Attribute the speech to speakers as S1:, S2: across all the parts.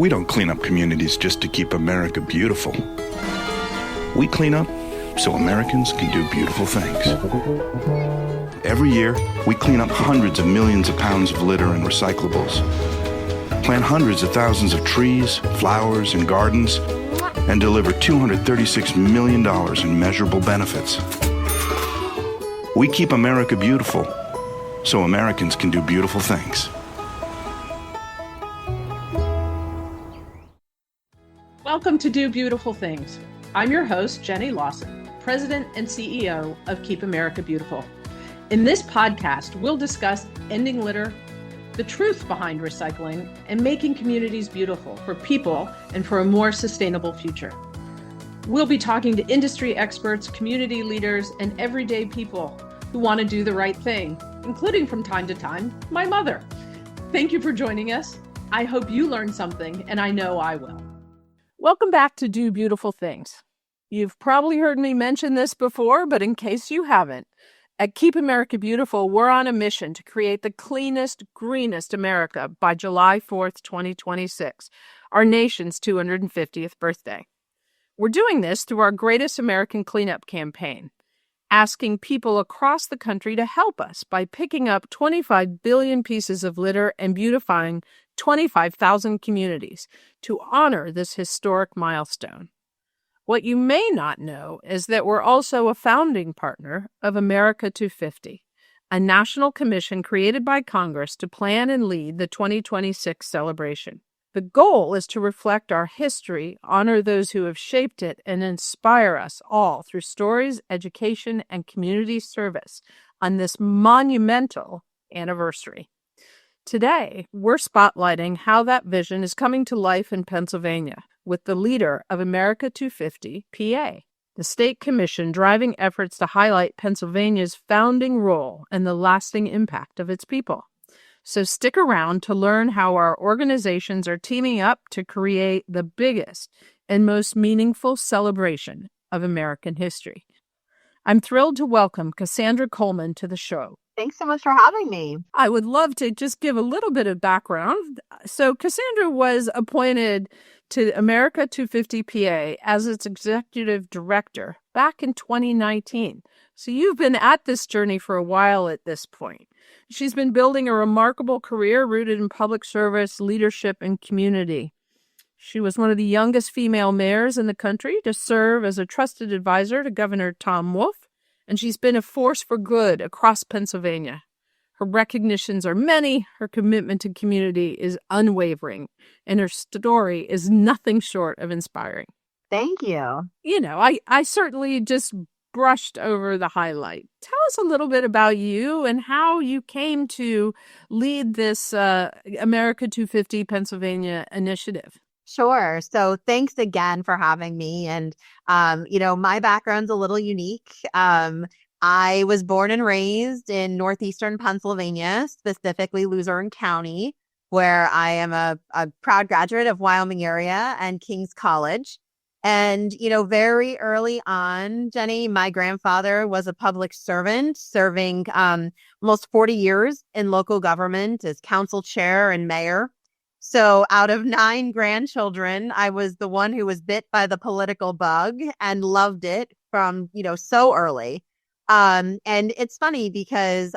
S1: We don't clean up communities just to keep America beautiful. We clean up so Americans can do beautiful things. Every year, we clean up hundreds of millions of pounds of litter and recyclables, plant hundreds of thousands of trees, flowers, and gardens, and deliver $236 million in measurable benefits. We keep America beautiful so Americans can do beautiful things.
S2: Welcome to Do Beautiful Things. I'm your host, Jenny Lawson, President and CEO of Keep America Beautiful. In this podcast, we'll discuss ending litter, the truth behind recycling, and making communities beautiful for people and for a more sustainable future. We'll be talking to industry experts, community leaders, and everyday people who want to do the right thing, including from time to time, my mother. Thank you for joining us. I hope you learned something, and I know I will. Welcome back to Do Beautiful Things. You've probably heard me mention this before, but in case you haven't, at Keep America Beautiful, we're on a mission to create the cleanest, greenest America by July 4th, 2026, our nation's 250th birthday. We're doing this through our Greatest American Cleanup campaign, asking people across the country to help us by picking up 25 billion pieces of litter and beautifying 25,000 communities to honor this historic milestone. What you may not know is that we're also a founding partner of America250, a national commission created by Congress to plan and lead the 2026 celebration. The goal is to reflect our history, honor those who have shaped it, and inspire us all through stories, education, and community service on this monumental anniversary. Today, we're spotlighting how that vision is coming to life in Pennsylvania with the leader of America250PA, the state commission driving efforts to highlight Pennsylvania's founding role and the lasting impact of its people. So stick around to learn how our organizations are teaming up to create the biggest and most meaningful celebration of American history. I'm thrilled to welcome Cassandra Coleman to the show.
S3: Thanks so much for having me.
S2: I would love to just give a little bit of background. So Cassandra was appointed to America250PA as its executive director back in 2019. So you've been at this journey for a while at this point. She's been building a remarkable career rooted in public service, leadership, and community. She was one of the youngest female mayors in the country to serve as a trusted advisor to Governor Tom Wolf, and she's been a force for good across Pennsylvania. Her recognitions are many, her commitment to community is unwavering, and her story is nothing short of inspiring.
S3: Thank you.
S2: You know, I certainly just brushed over the highlight. Tell us a little bit about you and how you came to lead this America250 Pennsylvania initiative.
S3: Sure. So thanks again for having me. And, my background's a little unique. I was born and raised in northeastern Pennsylvania, specifically Luzerne County, where I am a proud graduate of Wyoming area and King's College. And, very early on, Jenny, my grandfather was a public servant serving almost 40 years in local government as council chair and mayor. So out of 9 grandchildren, I was the one who was bit by the political bug and loved it from, so early. And it's funny because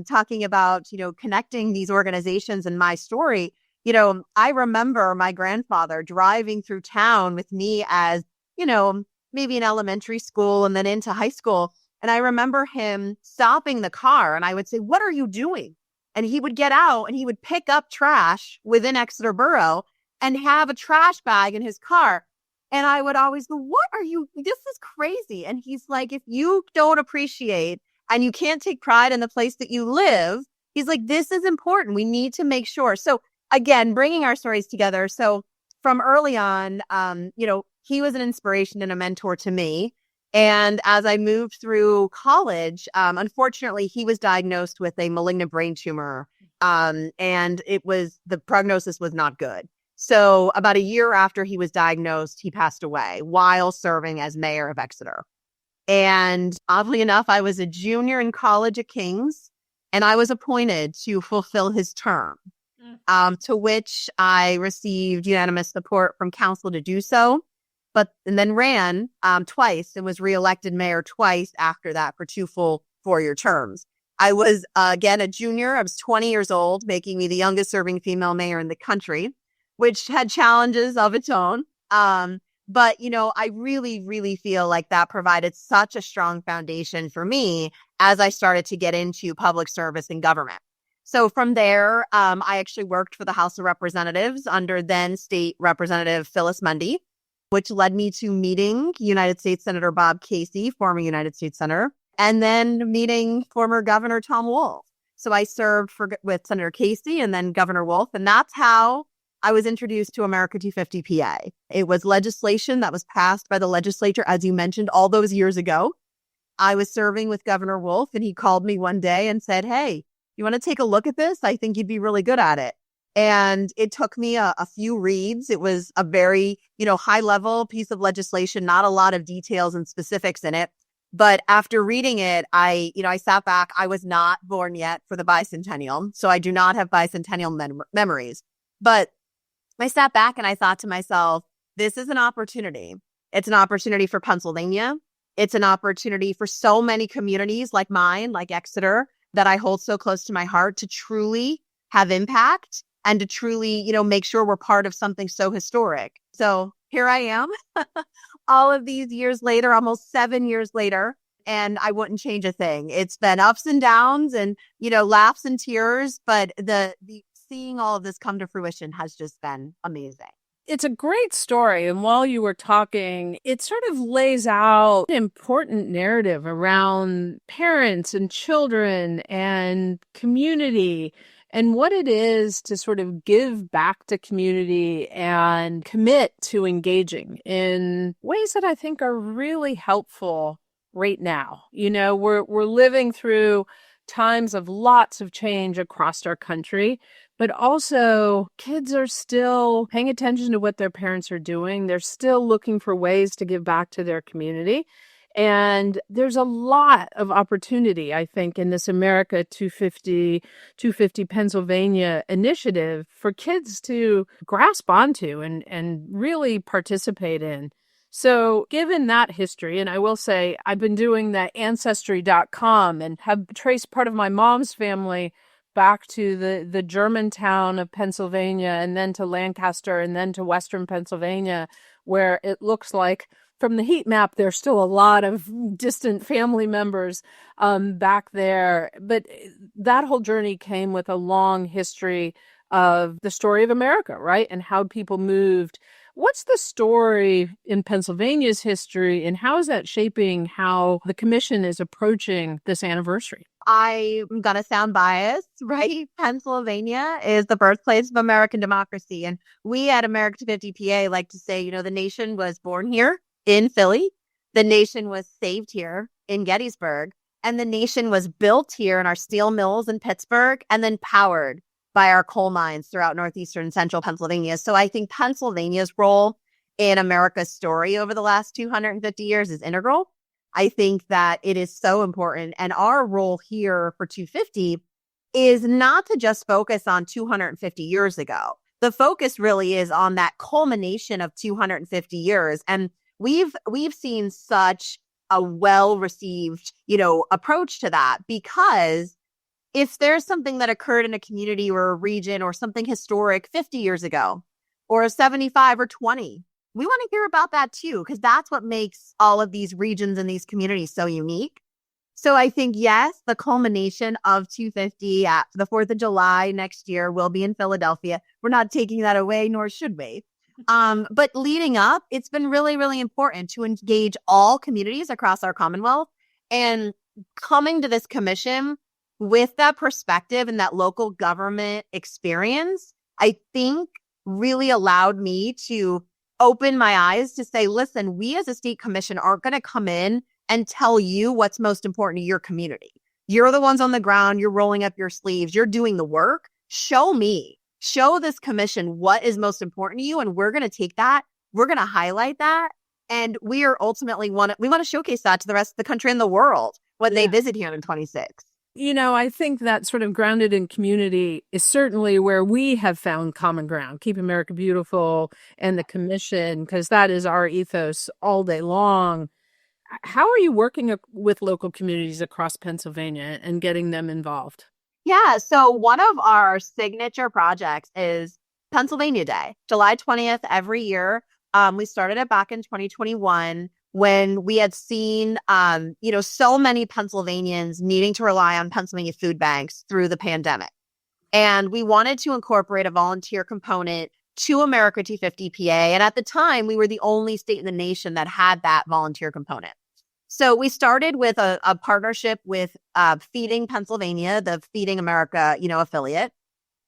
S3: talking about, connecting these organizations and my story, I remember my grandfather driving through town with me as, maybe in elementary school and then into high school. And I remember him stopping the car and I would say, "What are you doing?" And he would get out and he would pick up trash within Exeter Borough and have a trash bag in his car. And I would always go, "What are you? This is crazy." And he's like, "If you don't appreciate and you can't take pride in the place that you live," he's like, "this is important. We need to make sure." So again, bringing our stories together. So from early on, he was an inspiration and a mentor to me. And as I moved through college, unfortunately, he was diagnosed with a malignant brain tumor. And the prognosis was not good. So about a year after he was diagnosed, he passed away while serving as mayor of Exeter. And oddly enough, I was a junior in college at King's, and I was appointed to fulfill his term. to which I received unanimous support from council to do so, and then ran twice and was reelected mayor twice after that for 2 full 4-year terms. I was, again, a junior. I was 20 years old, making me the youngest serving female mayor in the country, which had challenges of its own. But, I really, really feel like that provided such a strong foundation for me as I started to get into public service and government. So from there, I actually worked for the House of Representatives under then State Representative Phyllis Mundy, which led me to meeting United States Senator Bob Casey, former United States Senator, and then meeting former Governor Tom Wolf. So I served with Senator Casey and then Governor Wolf, and that's how I was introduced to America250PA. It was legislation that was passed by the legislature, as you mentioned, all those years ago. I was serving with Governor Wolf, and he called me one day and said, "Hey, you want to take a look at this? I think you'd be really good at it." And it took me a few reads. It was a very, high level piece of legislation, not a lot of details and specifics in it. But after reading it, I sat back. I was not born yet for the bicentennial, so I do not have bicentennial memories. But I sat back and I thought to myself, this is an opportunity. It's an opportunity for Pennsylvania. It's an opportunity for so many communities like mine, like Exeter, that I hold so close to my heart to truly have impact and to truly, make sure we're part of something so historic. So here I am all of these years later, almost 7 years later, and I wouldn't change a thing. It's been ups and downs and, laughs and tears, but the seeing all of this come to fruition has just been amazing.
S4: It's a great story. And while you were talking, it sort of lays out an important narrative around parents and children and community and what it is to sort of give back to community and commit to engaging in ways that I think are really helpful right now. We're living through times of lots of change across our country, but also kids are still paying attention to what their parents are doing. They're still looking for ways to give back to their community. And there's a lot of opportunity, I think, in this America250 Pennsylvania initiative for kids to grasp onto and really participate in. So given that history, and I will say I've been doing that Ancestry.com and have traced part of my mom's family back to the Germantown of Pennsylvania and then to Lancaster and then to Western Pennsylvania, where it looks like from the heat map, there's still a lot of distant family members back there. But that whole journey came with a long history of the story of America, right? And how people moved. What's the story in Pennsylvania's history, and how is that shaping how the commission is approaching this anniversary?
S3: I'm going to sound biased, right? Pennsylvania is the birthplace of American democracy. And we at America250PA like to say, the nation was born here in Philly. The nation was saved here in Gettysburg. And the nation was built here in our steel mills in Pittsburgh and then powered by our coal mines throughout northeastern and central Pennsylvania. So I think Pennsylvania's role in America's story over the last 250 years is integral. I think that it is so important. And our role here for 250 is not to just focus on 250 years ago. The focus really is on that culmination of 250 years. And we've seen such a well-received, approach to that, because if there's something that occurred in a community or a region or something historic 50 years ago or 75 or 20, we want to hear about that too, because that's what makes all of these regions and these communities so unique. So I think, yes, the culmination of 250 at the 4th of July next year will be in Philadelphia. We're not taking that away, nor should we. But leading up, it's been really, really important to engage all communities across our Commonwealth, and coming to this commission with that perspective and that local government experience, I think really allowed me to open my eyes to say, listen, we as a state commission aren't going to come in and tell you what's most important to your community. You're the ones on the ground. You're rolling up your sleeves. You're doing the work. Show me, show this commission what is most important to you. And we're going to take that. We're going to highlight that. And we are ultimately we want to showcase that to the rest of the country and the world when they visit here in 26.
S4: I think that sort of grounded in community is certainly where we have found common ground. Keep America Beautiful and the commission, because that is our ethos all day long. How are you working with local communities across Pennsylvania and getting them involved?
S3: Yeah, so one of our signature projects is Pennsylvania Day, July 20th every year. We started it back in 2021 when we had seen, so many Pennsylvanians needing to rely on Pennsylvania food banks through the pandemic. And we wanted to incorporate a volunteer component to America250PA. And at the time, we were the only state in the nation that had that volunteer component. So we started with a partnership with Feeding Pennsylvania, the Feeding America, affiliate.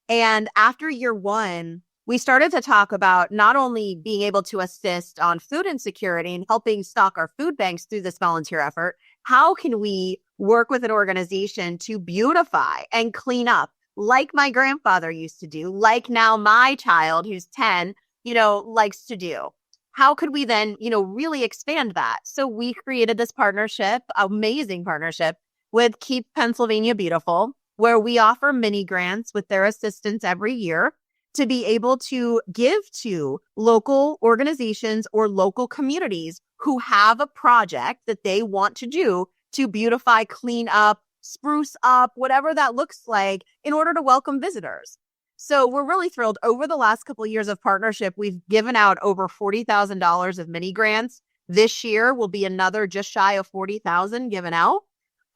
S3: And after year one, we started to talk about not only being able to assist on food insecurity and helping stock our food banks through this volunteer effort, how can we work with an organization to beautify and clean up like my grandfather used to do, like now my child who's 10, likes to do? How could we then, really expand that? So we created this partnership, amazing partnership with Keep Pennsylvania Beautiful, where we offer mini grants with their assistance every year to be able to give to local organizations or local communities who have a project that they want to do to beautify, clean up, spruce up, whatever that looks like, in order to welcome visitors. So we're really thrilled. Over the last couple of years of partnership, we've given out over $40,000 of mini grants. This year will be another just shy of 40,000 given out.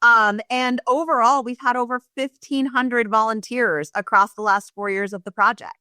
S3: And overall, we've had over 1,500 volunteers across the last 4 years of the project,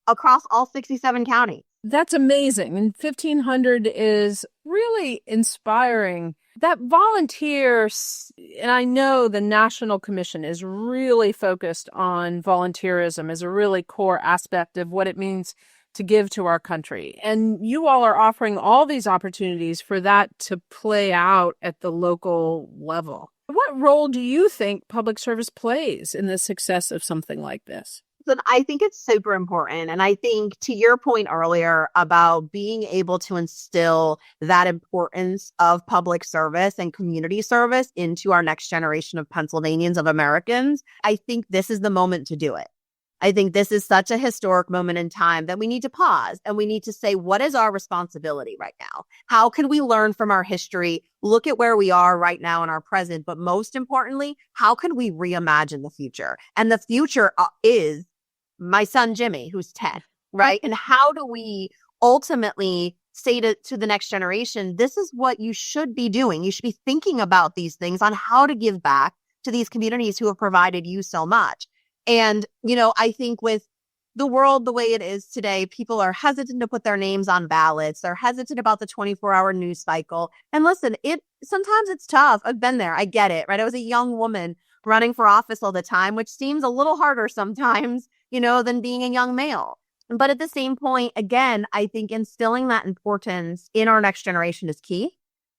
S3: across all 67 counties.
S4: That's amazing. And 1,500 is really inspiring. That volunteers, and I know the National Commission is really focused on volunteerism as a really core aspect of what it means to give to our country. And you all are offering all these opportunities for that to play out at the local level. What role do you think public service plays in the success of something like this?
S3: And I think it's super important. And I think to your point earlier about being able to instill that importance of public service and community service into our next generation of Pennsylvanians, of Americans, I think this is the moment to do it. I think this is such a historic moment in time that we need to pause and we need to say, what is our responsibility right now? How can we learn from our history, look at where we are right now in our present, but most importantly, how can we reimagine the future? And the future is my son, Jimmy, who's 10, right? And how do we ultimately say to the next generation, this is what you should be doing. You should be thinking about these things on how to give back to these communities who have provided you so much. And, I think with the world the way it is today, people are hesitant to put their names on ballots. They're hesitant about the 24-hour news cycle. And listen, sometimes it's tough. I've been there. I get it, right? I was a young woman running for office all the time, which seems a little harder sometimes, than being a young male. But at the same point, again, I think instilling that importance in our next generation is key.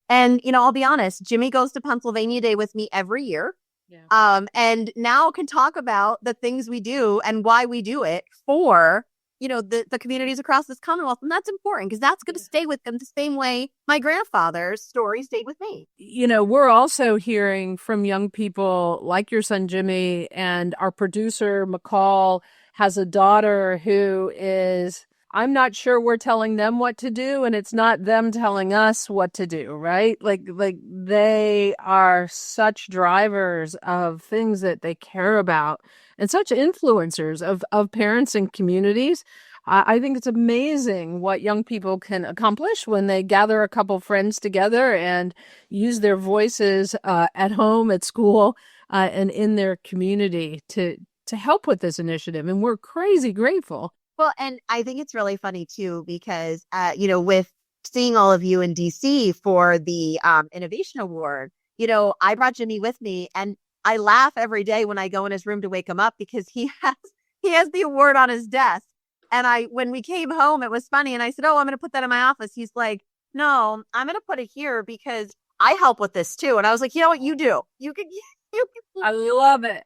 S3: And, I'll be honest, Jimmy goes to Pennsylvania Day with me every year. Yeah. And now can talk about the things we do and why we do it for, the communities across this Commonwealth. And that's important because that's going to stay with them the same way my grandfather's story stayed with me.
S4: We're also hearing from young people like your son, Jimmy, and our producer, McCall, has a daughter who is, I'm not sure we're telling them what to do, and it's not them telling us what to do, right? Like they are such drivers of things that they care about and such influencers of parents and communities. I think it's amazing what young people can accomplish when they gather a couple friends together and use their voices at home, at school, and in their community to help with this initiative. And we're crazy grateful.
S3: Well, and I think it's really funny, too, because, with seeing all of you in D.C. for the Innovation Award, I brought Jimmy with me and I laugh every day when I go in his room to wake him up because he has the award on his desk. And when we came home, it was funny. And I said, oh, I'm going to put that in my office. He's like, no, I'm going to put it here because I help with this, too. And I was like, you know what? You do. You can.
S4: I love it.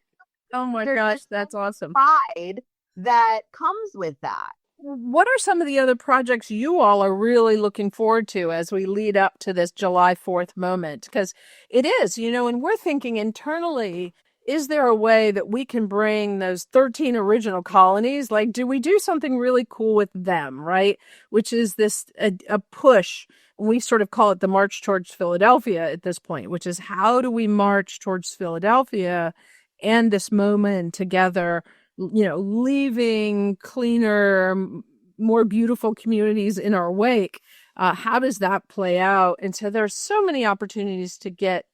S4: Oh, my gosh. That's awesome.
S3: Pride that comes with that.
S4: What are some of the other projects you all are really looking forward to as we lead up to this July 4th moment? Because it is, and we're thinking internally, is there a way that we can bring those 13 original colonies? Like, do we do something really cool with them, right? Which is a push. We sort of call it the march towards Philadelphia at this point, which is how do we march towards Philadelphia and this moment together, leaving cleaner, more beautiful communities in our wake. How does that play out? And so there's so many opportunities to get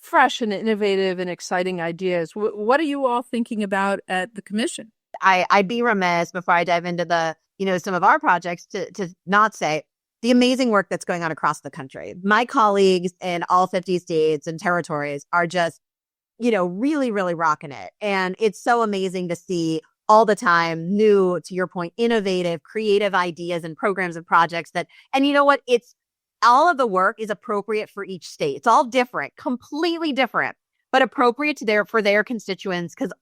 S4: fresh and innovative and exciting ideas. What are you all thinking about at the commission?
S3: I'd be remiss before I dive into the, some of our projects to not say the amazing work that's going on across the country. My colleagues in all 50 states and territories are just, really, really rocking it. And it's so amazing to see all the time new, to your point, innovative, creative ideas and programs and projects and you know what? It's all of the work is appropriate for each state. It's all different, completely different, but appropriate for their constituents because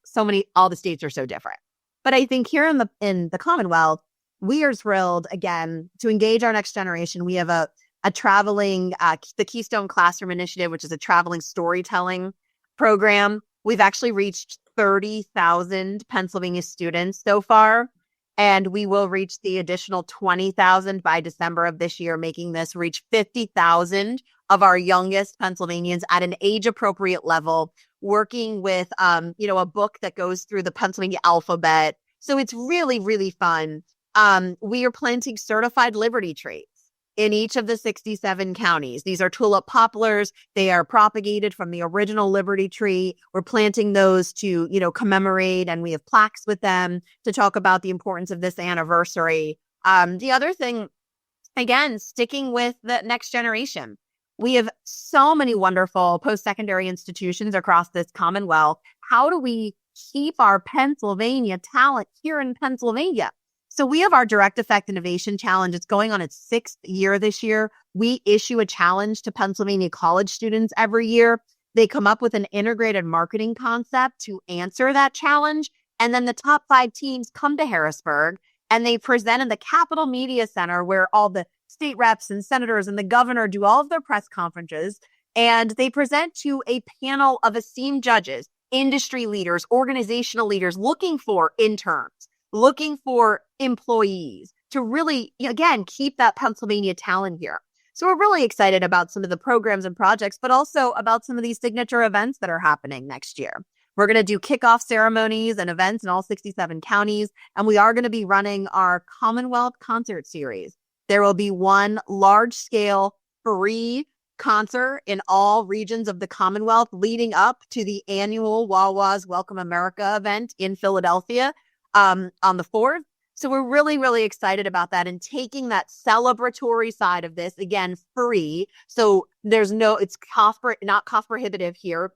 S3: all the states are so different. But I think here in the Commonwealth, we are thrilled again to engage our next generation. We have a traveling, the Keystone Classroom Initiative, which is a traveling storytelling program. We've actually reached 30,000 Pennsylvania students so far, and we will reach the additional 20,000 by December of this year, making this reach 50,000 of our youngest Pennsylvanians at an age-appropriate level, working with, a book that goes through the Pennsylvania alphabet. So it's really, really fun. We are planting certified Liberty trees in each of the 67 counties. These are tulip poplars. They are propagated from the original Liberty tree. We're planting those to, commemorate, and we have plaques with them to talk about the importance of this anniversary. The other thing, again, sticking with the next generation. We have so many wonderful post-secondary institutions across this Commonwealth. How do we keep our Pennsylvania talent here in Pennsylvania? So we have our Direct Effect Innovation Challenge. It's going on its 6th year this year. We issue a challenge to Pennsylvania college students every year. They come up with an integrated marketing concept to answer that challenge. And then the top 5 teams come to Harrisburg and they present in the Capitol Media Center where all the state reps and senators and the governor do all of their press conferences. And they present to a panel of esteemed judges, industry leaders, organizational leaders looking for interns, looking for employees to really, again, keep that Pennsylvania talent here. So we're really excited about some of the programs and projects, but also about some of these signature events that are happening next year. We're going to do kickoff ceremonies and events in all 67 counties, and we are going to be running our Commonwealth concert series. There will be one large-scale free concert in all regions of the Commonwealth leading up to the annual Wawa's Welcome America event in Philadelphia on the 4th. So we're really, really excited about that and taking that celebratory side of this, again, free. So it's not cost prohibitive here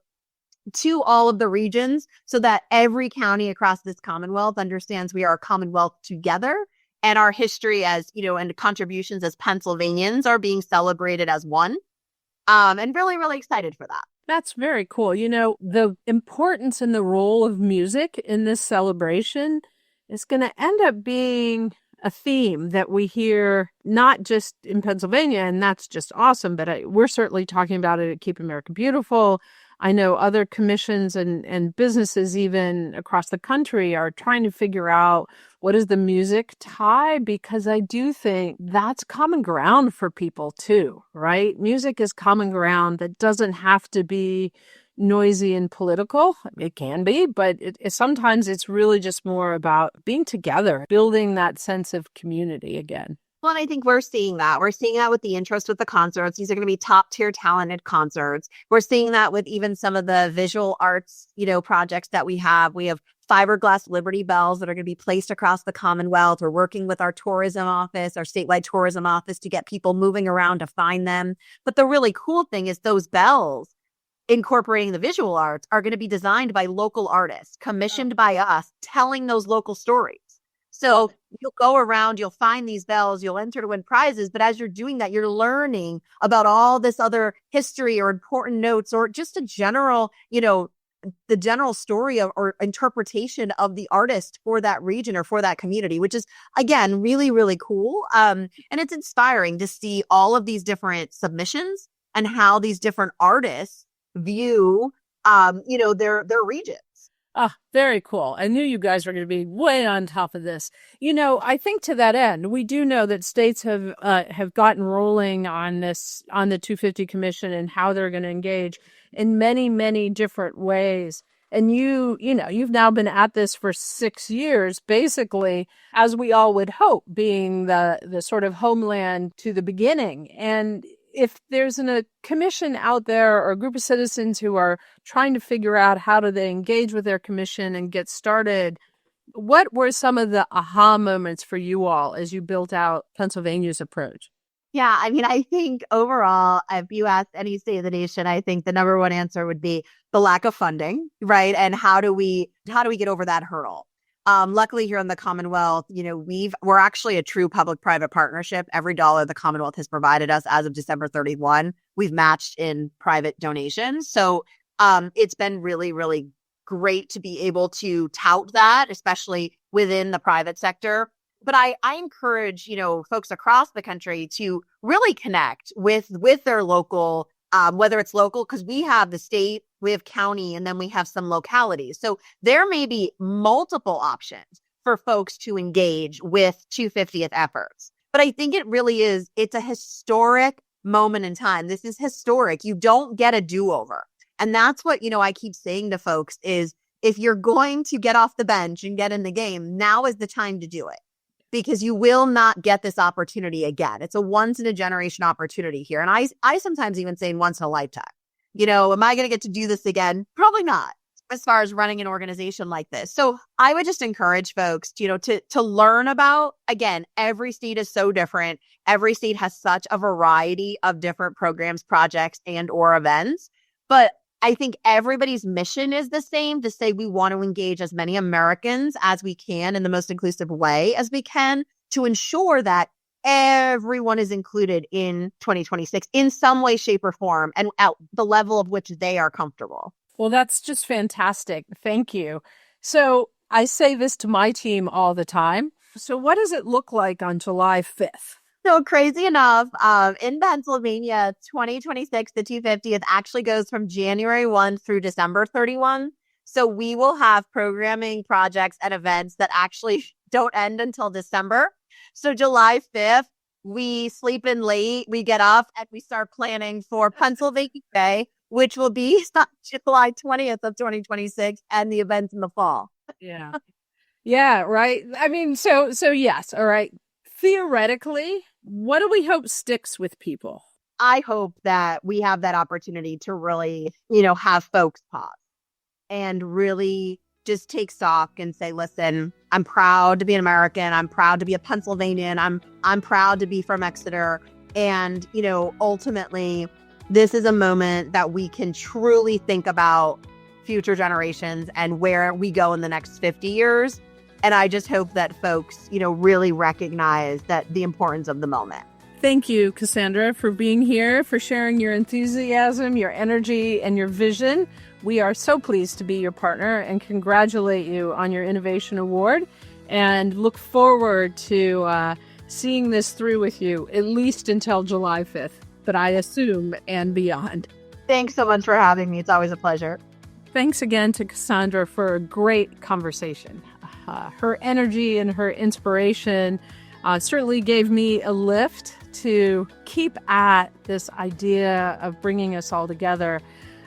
S3: to all of the regions so that every county across this Commonwealth understands we are a Commonwealth together and our history as, and contributions as Pennsylvanians are being celebrated as one. And really, really excited for that.
S4: That's very cool. The importance and the role of music in this celebration is going to end up being a theme that we hear not just in Pennsylvania, and that's just awesome, but we're certainly talking about it at Keep America Beautiful. I know other commissions and businesses even across the country are trying to figure out what is the music tie, because I do think that's common ground for people too, right? Music is common ground that doesn't have to be noisy and political. It can be, but sometimes it's really just more about being together, building that sense of community again.
S3: Well, and I think we're seeing that. We're seeing that with the interest with the concerts. These are going to be top tier talented concerts. We're seeing that with even some of the visual arts, projects that we have. We have fiberglass Liberty Bells that are going to be placed across the Commonwealth. We're working with our tourism office, our statewide tourism office, to get people moving around to find them. But the really cool thing is those bells incorporating the visual arts are going to be designed by local artists, commissioned by us, telling those local stories. So you'll go around, you'll find these bells, you'll enter to win prizes. But as you're doing that, you're learning about all this other history or important notes or just a general, the general story or interpretation of the artist for that region or for that community, which is, again, really, really cool. And it's inspiring to see all of these different submissions and how these different artists view their regions.
S4: Ah, very cool. I knew you guys were going to be way on top of this. I think to that end, we do know that states have gotten rolling on this, on the 250 Commission and how they're going to engage in many, many different ways. And you've now been at this for 6 years, basically, as we all would hope, being the sort of homeland to the beginning. And if there's a commission out there or a group of citizens who are trying to figure out how do they engage with their commission and get started, what were some of the aha moments for you all as you built out Pennsylvania's approach?
S3: Yeah, I mean, I think overall, if you ask any state of the nation, I think the number one answer would be the lack of funding, right? And how do we get over that hurdle? Luckily here in the Commonwealth, we're actually a true public-private partnership. Every dollar the Commonwealth has provided us as of December 31, we've matched in private donations. So it's been really, really great to be able to tout that, especially within the private sector. But I encourage, folks across the country to really connect with their local, whether it's local, because we have the state, we have county, and then we have some localities. So there may be multiple options for folks to engage with 250th efforts. But I think it really is, it's a historic moment in time. This is historic. You don't get a do-over. And that's what, I keep saying to folks is, if you're going to get off the bench and get in the game, now is the time to do it. Because you will not get this opportunity again. It's a once in a generation opportunity here. And I sometimes even say once in a lifetime. Am I going to get to do this again? Probably not, as far as running an organization like this. So I would just encourage folks, to learn about, again, every state is so different. Every state has such a variety of different programs, projects, and or events. But I think everybody's mission is the same, to say we want to engage as many Americans as we can in the most inclusive way as we can, to ensure that everyone is included in 2026 in some way, shape, or form, and at the level of which they are comfortable.
S4: Well, that's just fantastic. Thank you. So I say this to my team all the time. So what does it look like on July 5th?
S3: So crazy enough, in Pennsylvania, 2026, the 250th actually goes from January 1 through December 31. So we will have programming, projects, and events that actually don't end until December. So July 5th, we sleep in late, we get up, and we start planning for Pennsylvania Day, which will be July 20th of 2026, and the events in the fall.
S4: Yeah. Yeah, right. I mean, so yes. All right. Theoretically, what do we hope sticks with people?
S3: I hope that we have that opportunity to really, have folks pause and really just take stock and say, listen, I'm proud to be an American. I'm proud to be a Pennsylvanian. I'm proud to be from Exeter. And, ultimately, this is a moment that we can truly think about future generations and where we go in the next 50 years. And I just hope that folks, really recognize that the importance of the moment.
S4: Thank you, Cassandra, for being here, for sharing your enthusiasm, your energy, and your vision. We are so pleased to be your partner and congratulate you on your Innovation Award, and look forward to seeing this through with you, at least until July 5th, but I assume and beyond.
S3: Thanks so much for having me. It's always a pleasure.
S4: Thanks again to Cassandra for a great conversation. Her energy and her inspiration certainly gave me a lift to keep at this idea of bringing us all together.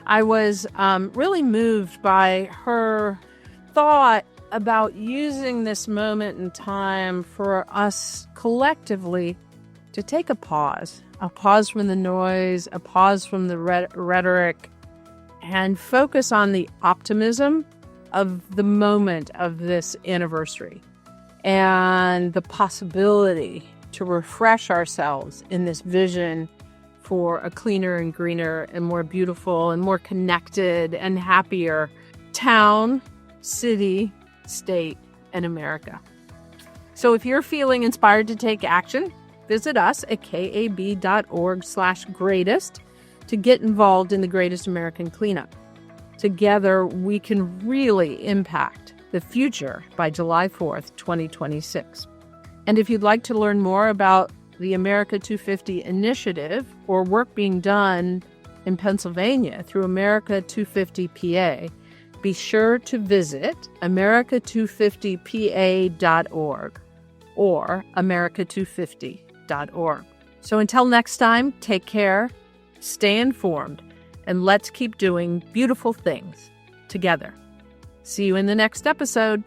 S4: I was really moved by her thought about using this moment in time for us collectively to take a pause from the noise, a pause from the rhetoric, and focus on the optimism of the moment of this anniversary and the possibility to refresh ourselves in this vision for a cleaner and greener and more beautiful and more connected and happier town, city, state, and America. So if you're feeling inspired to take action, visit us at kab.org/greatest to get involved in the Greatest American Cleanup. Together, we can really impact the future by July 4th, 2026. And if you'd like to learn more about the America 250 initiative or work being done in Pennsylvania through America250PA, be sure to visit America250PA.org or America250.org. So until next time, take care, stay informed, and let's keep doing beautiful things together. See you in the next episode.